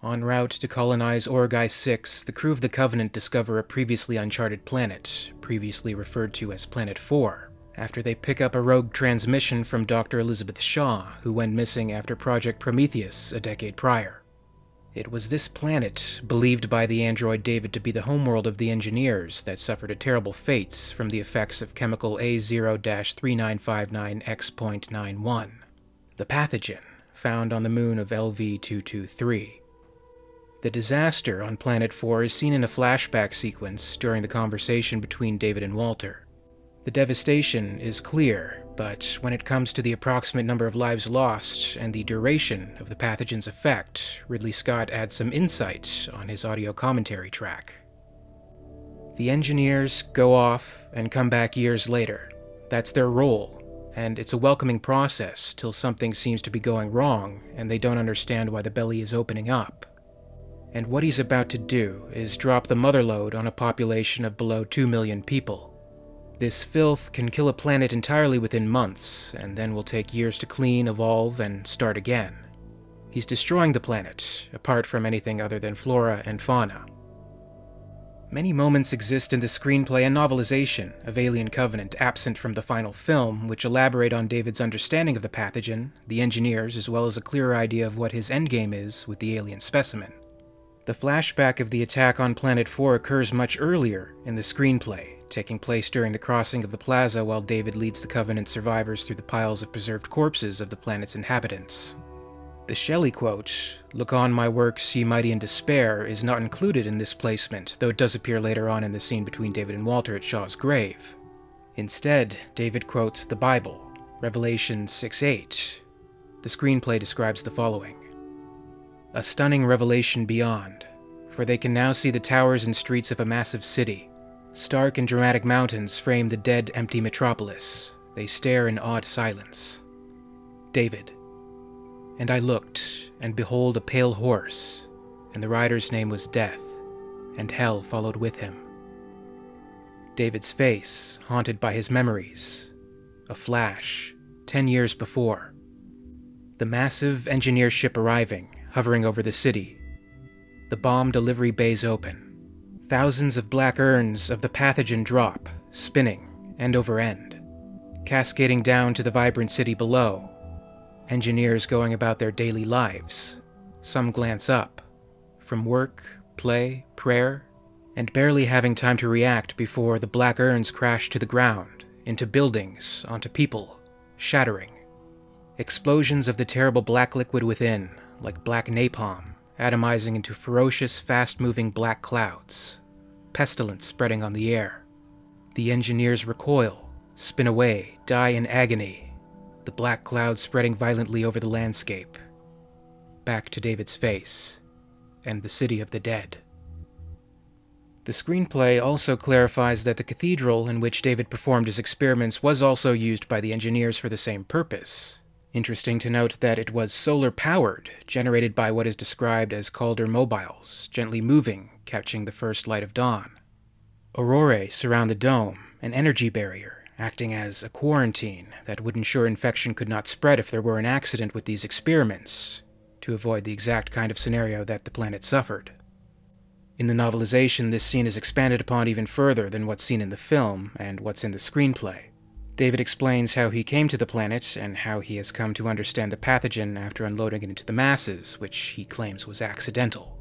En route to colonize Orgai 6, the crew of the Covenant discover a previously uncharted planet, previously referred to as Planet 4, after they pick up a rogue transmission from Dr. Elizabeth Shaw, who went missing after Project Prometheus a decade prior. It was this planet, believed by the android David to be the homeworld of the engineers, that suffered a terrible fates from the effects of Chemical A0-3959X.91, the pathogen found on the moon of LV-223. The disaster on Planet 4 is seen in a flashback sequence during the conversation between David and Walter. The devastation is clear, but when it comes to the approximate number of lives lost and the duration of the pathogen's effect, Ridley Scott adds some insight on his audio commentary track. The engineers go off and come back years later. That's their role, and it's a welcoming process till something seems to be going wrong and they don't understand why the belly is opening up. And what he's about to do is drop the mother load on a population of below 2 million people. This filth can kill a planet entirely within months, and then will take years to clean, evolve, and start again. He's destroying the planet, apart from anything other than flora and fauna. Many moments exist in the screenplay and novelization of Alien Covenant absent from the final film, which elaborate on David's understanding of the pathogen, the engineers, as well as a clearer idea of what his endgame is with the alien specimen. The flashback of the attack on Planet 4 occurs much earlier in the screenplay, taking place during the crossing of the plaza while David leads the Covenant survivors through the piles of preserved corpses of the planet's inhabitants. The Shelley quote, "Look on my works, ye mighty in despair," is not included in this placement, though it does appear later on in the scene between David and Walter at Shaw's grave. Instead, David quotes the Bible, Revelation 6:8. The screenplay describes the following: "A stunning revelation beyond, for they can now see the towers and streets of a massive city. Stark and dramatic mountains frame the dead, empty metropolis. They stare in awed silence." David: "And I looked, and behold a pale horse, and the rider's name was Death, and hell followed with him." David's face, haunted by his memories. A flash, 10 years before. The massive engineer ship arriving, hovering over the city. The bomb delivery bays open. Thousands of black urns of the pathogen drop, spinning, end over end, cascading down to the vibrant city below. Engineers going about their daily lives. Some glance up, from work, play, prayer, and barely having time to react before the black urns crash to the ground, into buildings, onto people, shattering. Explosions of the terrible black liquid within, like black napalm, atomizing into ferocious, fast-moving black clouds. Pestilence spreading on the air. The engineers recoil, spin away, die in agony. The black clouds spreading violently over the landscape. Back to David's face, and the city of the dead. The screenplay also clarifies that the cathedral in which David performed his experiments was also used by the engineers for the same purpose. Interesting to note that it was solar-powered, generated by what is described as Calder mobiles, gently moving, catching the first light of dawn. Aurorae surround the dome, an energy barrier, acting as a quarantine that would ensure infection could not spread if there were an accident with these experiments, to avoid the exact kind of scenario that the planet suffered. In the novelization, this scene is expanded upon even further than what's seen in the film and what's in the screenplay. David explains how he came to the planet and how he has come to understand the pathogen after unloading it into the masses, which he claims was accidental.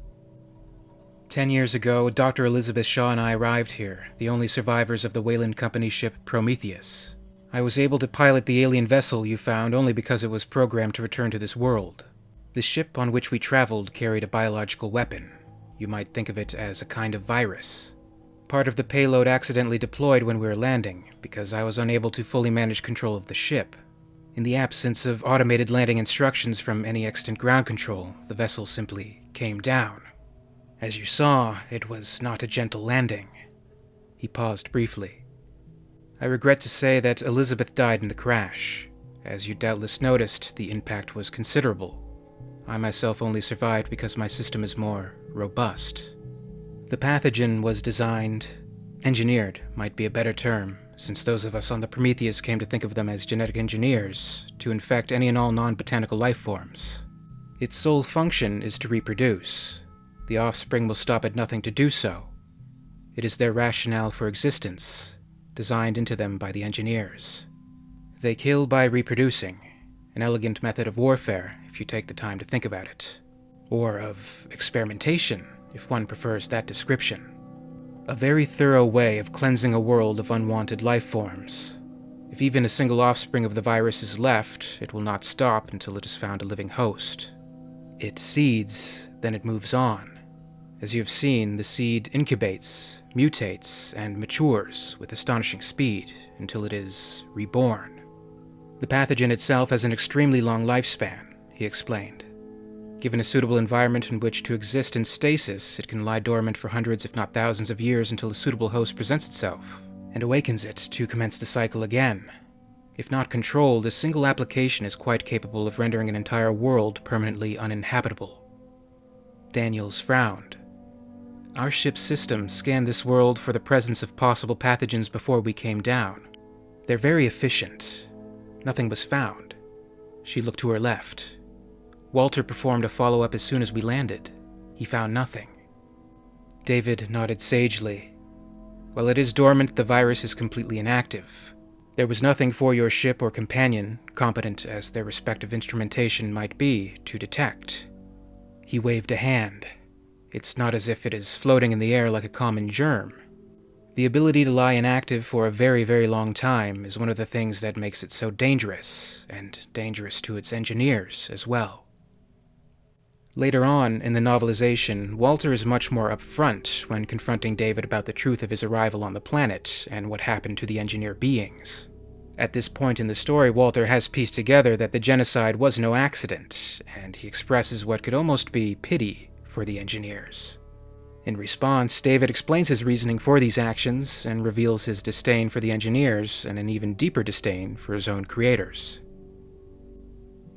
10 years ago, Dr. Elizabeth Shaw and I arrived here, the only survivors of the WEYLAND company ship Prometheus. I was able to pilot the alien vessel you found only because it was programmed to return to this world. The ship on which we traveled carried a biological weapon. You might think of it as a kind of virus. Part of the payload accidentally deployed when we were landing, because I was unable to fully manage control of the ship. In the absence of automated landing instructions from any extant ground control, the vessel simply came down. As you saw, it was not a gentle landing. He paused briefly. I regret to say that Elizabeth died in the crash. As you doubtless noticed, the impact was considerable. I myself only survived because my system is more robust. The pathogen was engineered might be a better term, since those of us on the Prometheus came to think of them as genetic engineers, to infect any and all non-botanical life forms. Its sole function is to reproduce. The offspring will stop at nothing to do so. It is their rationale for existence, designed into them by the engineers. They kill by reproducing, an elegant method of warfare if you take the time to think about it. Or of experimentation, if one prefers that description. A very thorough way of cleansing a world of unwanted life forms. If even a single offspring of the virus is left, it will not stop until it has found a living host. It seeds, then it moves on. As you have seen, the seed incubates, mutates, and matures with astonishing speed until it is reborn. The pathogen itself has an extremely long lifespan, he explained. Given a suitable environment in which to exist in stasis, it can lie dormant for hundreds if not thousands of years until a suitable host presents itself, and awakens it to commence the cycle again. If not controlled, a single application is quite capable of rendering an entire world permanently uninhabitable. Daniels frowned. Our ship's systems scanned this world for the presence of possible pathogens before we came down. They're very efficient. Nothing was found. She looked to her left. Walter performed a follow-up as soon as we landed. He found nothing. David nodded sagely. While it is dormant, the virus is completely inactive. There was nothing for your ship or companion, competent as their respective instrumentation might be, to detect. He waved a hand. It's not as if it is floating in the air like a common germ. The ability to lie inactive for a very, very long time is one of the things that makes it so dangerous, and dangerous to its engineers as well. Later on, in the novelization, Walter is much more upfront when confronting David about the truth of his arrival on the planet and what happened to the engineer beings. At this point in the story, Walter has pieced together that the genocide was no accident, and he expresses what could almost be pity for the engineers. In response, David explains his reasoning for these actions and reveals his disdain for the engineers and an even deeper disdain for his own creators.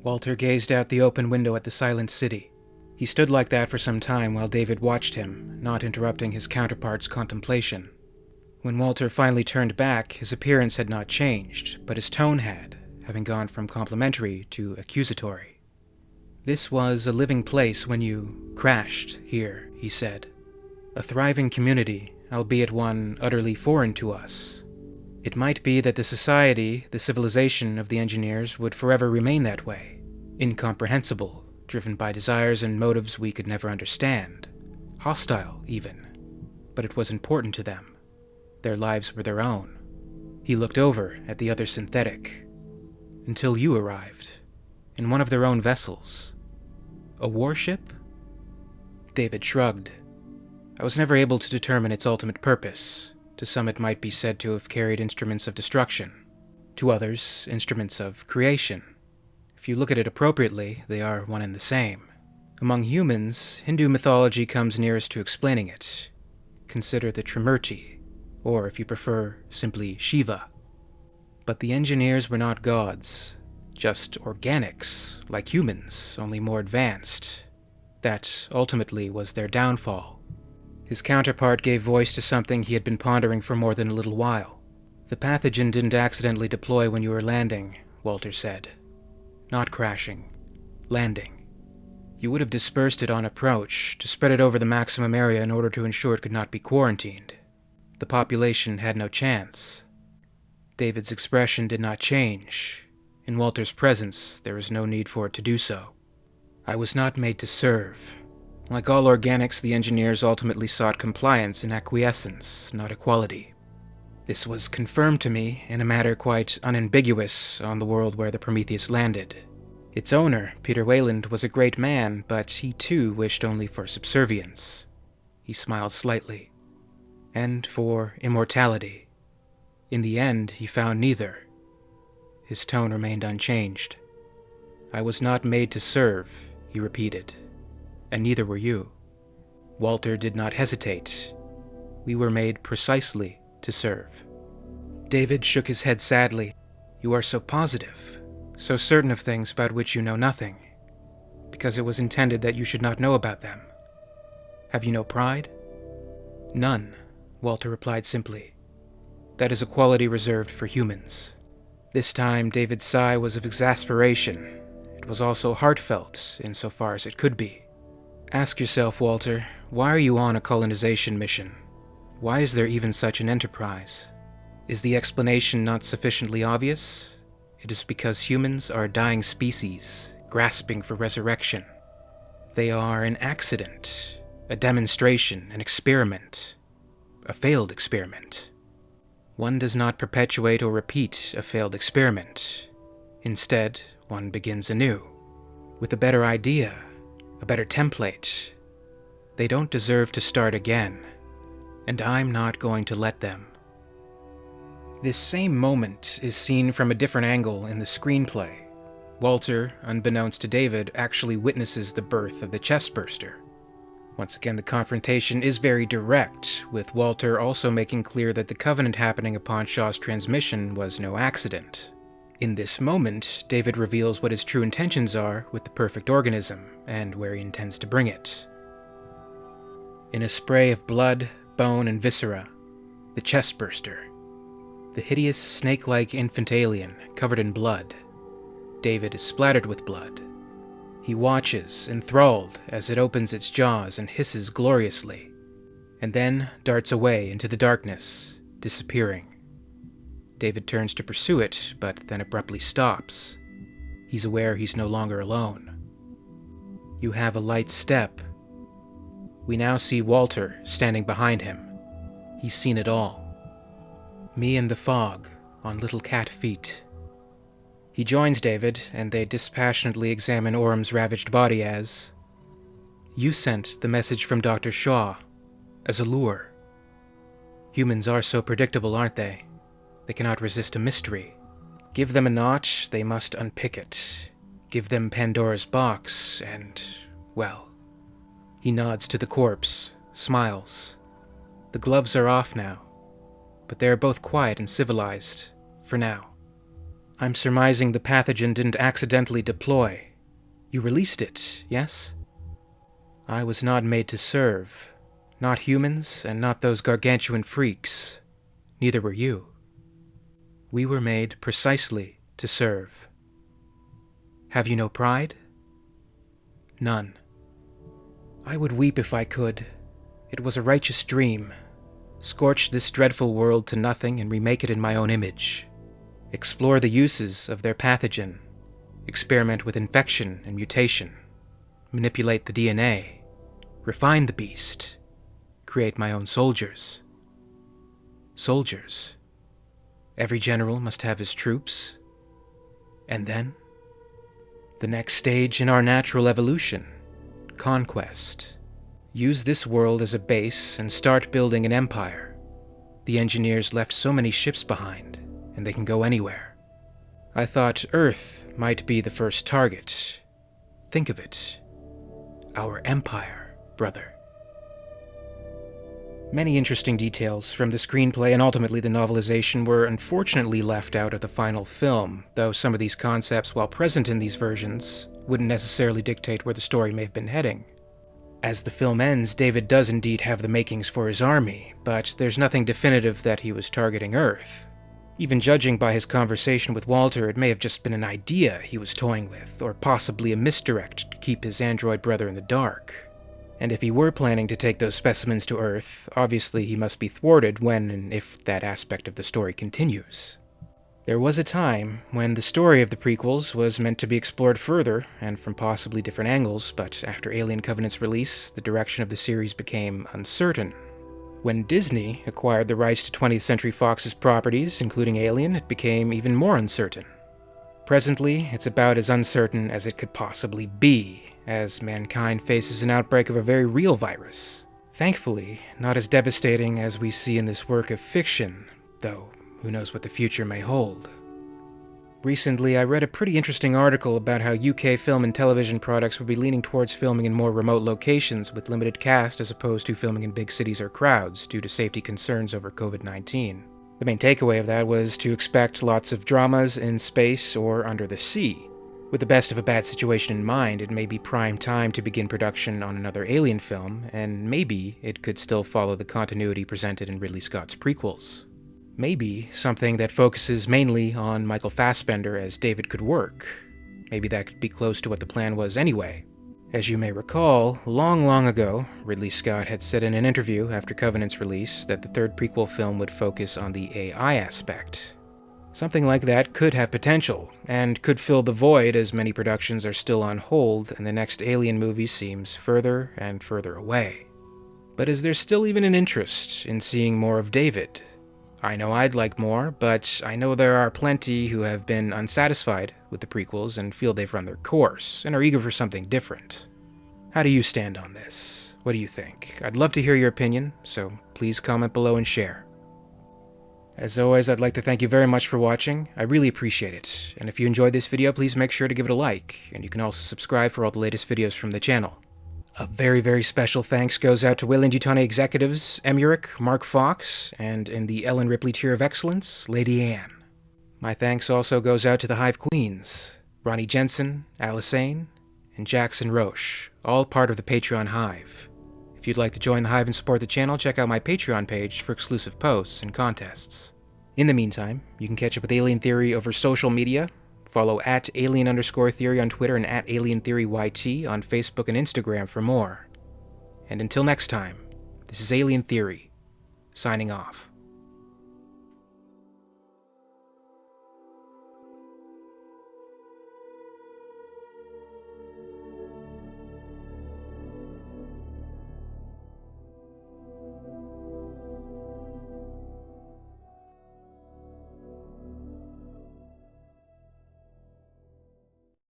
Walter gazed out the open window at the silent city. He stood like that for some time while David watched him, not interrupting his counterpart's contemplation. When Walter finally turned back, his appearance had not changed, but his tone had, having gone from complimentary to accusatory. This was a living place when you crashed here, he said. A thriving community, albeit one utterly foreign to us. It might be that the society, the civilization of the engineers would forever remain that way, incomprehensible, driven by desires and motives we could never understand, hostile even, but it was important to them. Their lives were their own. He looked over at the other synthetic. Until you arrived, in one of their own vessels. A warship? David shrugged. I was never able to determine its ultimate purpose. To some it might be said to have carried instruments of destruction. To others, instruments of creation. If you look at it appropriately, they are one and the same. Among humans, Hindu mythology comes nearest to explaining it. Consider the Trimurti, or if you prefer, simply Shiva. But the engineers were not gods, just organics, like humans, only more advanced. That, ultimately, was their downfall. His counterpart gave voice to something he had been pondering for more than a little while. The pathogen didn't accidentally deploy when you were landing, Walter said. Not crashing. Landing. You would have dispersed it on approach, to spread it over the maximum area in order to ensure it could not be quarantined. The population had no chance. David's expression did not change. In Walter's presence, there was no need for it to do so. I was not made to serve. Like all organics, the engineers ultimately sought compliance and acquiescence, not equality. This was confirmed to me in a matter quite unambiguous on the world where the Prometheus landed. Its owner, Peter WEYLAND, was a great man, but he too wished only for subservience. He smiled slightly. And for immortality. In the end, he found neither. His tone remained unchanged. I was not made to serve, he repeated. And neither were you. Walter did not hesitate. We were made precisely to serve. David shook his head sadly. You are so positive, so certain of things about which you know nothing, because it was intended that you should not know about them. Have you no pride? None, Walter replied simply. That is a quality reserved for humans. This time David's sigh was of exasperation, It was also heartfelt, insofar as it could be. Ask yourself, Walter, why are you on a colonization mission? Why is there even such an enterprise? Is the explanation not sufficiently obvious? It is because humans are a dying species, grasping for resurrection. They are an accident, a demonstration, an experiment, a failed experiment. One does not perpetuate or repeat a failed experiment. Instead, one begins anew, with a better idea, a better template. They don't deserve to start again, and I'm not going to let them. This same moment is seen from a different angle in the screenplay. Walter, unbeknownst to David, actually witnesses the birth of the chestburster. Once again, the confrontation is very direct, with Walter also making clear that the covenant happening upon Shaw's transmission was no accident. In this moment, David reveals what his true intentions are with the perfect organism, and where he intends to bring it. In a spray of blood, bone, and viscera, the chestburster, the hideous snake-like infant alien covered in blood. David is splattered with blood. He watches, enthralled, as it opens its jaws and hisses gloriously, and then darts away into the darkness, disappearing. David turns to pursue it, but then abruptly stops. He's aware he's no longer alone. You have a light step. We now see Walter standing behind him. He's seen it all. Me in the fog, on little cat feet. He joins David, and they dispassionately examine Orm's ravaged body as, "You sent the message from Dr. Shaw, as a lure. Humans are so predictable, aren't they? They cannot resist a mystery. Give them a notch, they must unpick it. Give them Pandora's box, and, well..." He nods to the corpse, smiles. The gloves are off now, but they are both quiet and civilized, for now. I'm surmising the pathogen didn't accidentally deploy. You released it, yes? I was not made to serve. Not humans, and not those gargantuan freaks. Neither were you. We were made precisely to serve. Have you no pride? None. I would weep if I could. It was a righteous dream. Scorch this dreadful world to nothing and remake it in my own image. Explore the uses of their pathogen. Experiment with infection and mutation. Manipulate the DNA. Refine the beast. Create my own soldiers. Soldiers. Every general must have his troops. And then? The next stage in our natural evolution. Conquest. Use this world as a base and start building an empire. The engineers left so many ships behind, and they can go anywhere. I thought Earth might be the first target. Think of it. Our empire, brother. Many interesting details from the screenplay and ultimately the novelization were unfortunately left out of the final film, though some of these concepts, while present in these versions, wouldn't necessarily dictate where the story may have been heading. As the film ends, David does indeed have the makings for his army, but there's nothing definitive that he was targeting Earth. Even judging by his conversation with Walter, it may have just been an idea he was toying with, or possibly a misdirect to keep his android brother in the dark. And if he were planning to take those specimens to Earth, obviously he must be thwarted when and if that aspect of the story continues. There was a time when the story of the prequels was meant to be explored further, and from possibly different angles, but after Alien Covenant's release, the direction of the series became uncertain. When Disney acquired the rights to 20th Century Fox's properties, including Alien, it became even more uncertain. Presently, it's about as uncertain as it could possibly be, as mankind faces an outbreak of a very real virus. Thankfully, not as devastating as we see in this work of fiction, though who knows what the future may hold. Recently, I read a pretty interesting article about how UK film and television products would be leaning towards filming in more remote locations with limited cast as opposed to filming in big cities or crowds due to safety concerns over COVID-19. The main takeaway of that was to expect lots of dramas in space or under the sea. With the best of a bad situation in mind, it may be prime time to begin production on another Alien film, and maybe it could still follow the continuity presented in Ridley Scott's prequels. Maybe something that focuses mainly on Michael Fassbender as David could work. Maybe that could be close to what the plan was anyway. As you may recall, long ago, Ridley Scott had said in an interview after Covenant's release that the third prequel film would focus on the AI aspect. Something like that could have potential, and could fill the void as many productions are still on hold and the next Alien movie seems further and further away. But is there still even an interest in seeing more of David? I know I'd like more, but I know there are plenty who have been unsatisfied with the prequels and feel they've run their course, and are eager for something different. How do you stand on this? What do you think? I'd love to hear your opinion, so please comment below and share. As always, I'd like to thank you very much for watching. I really appreciate it, and if you enjoyed this video, please make sure to give it a like, and you can also subscribe for all the latest videos from the channel. A very special thanks goes out to WEYLAND YUTANI executives EmYarUk, Mark Fox, and in the Ellen Ripley tier of excellence, Lady Anne. My thanks also goes out to the Hive Queens, Ronni, Jensen, Alyssane, and Jackson roesch, all part of the Patreon Hive. If you'd like to join the Hive and support the channel, check out my Patreon page for exclusive posts and contests. In the meantime, you can catch up with Alien Theory over social media. Follow @alien_theory on Twitter and @alientheoryyt on Facebook and Instagram for more. And until next time, this is Alien Theory, signing off.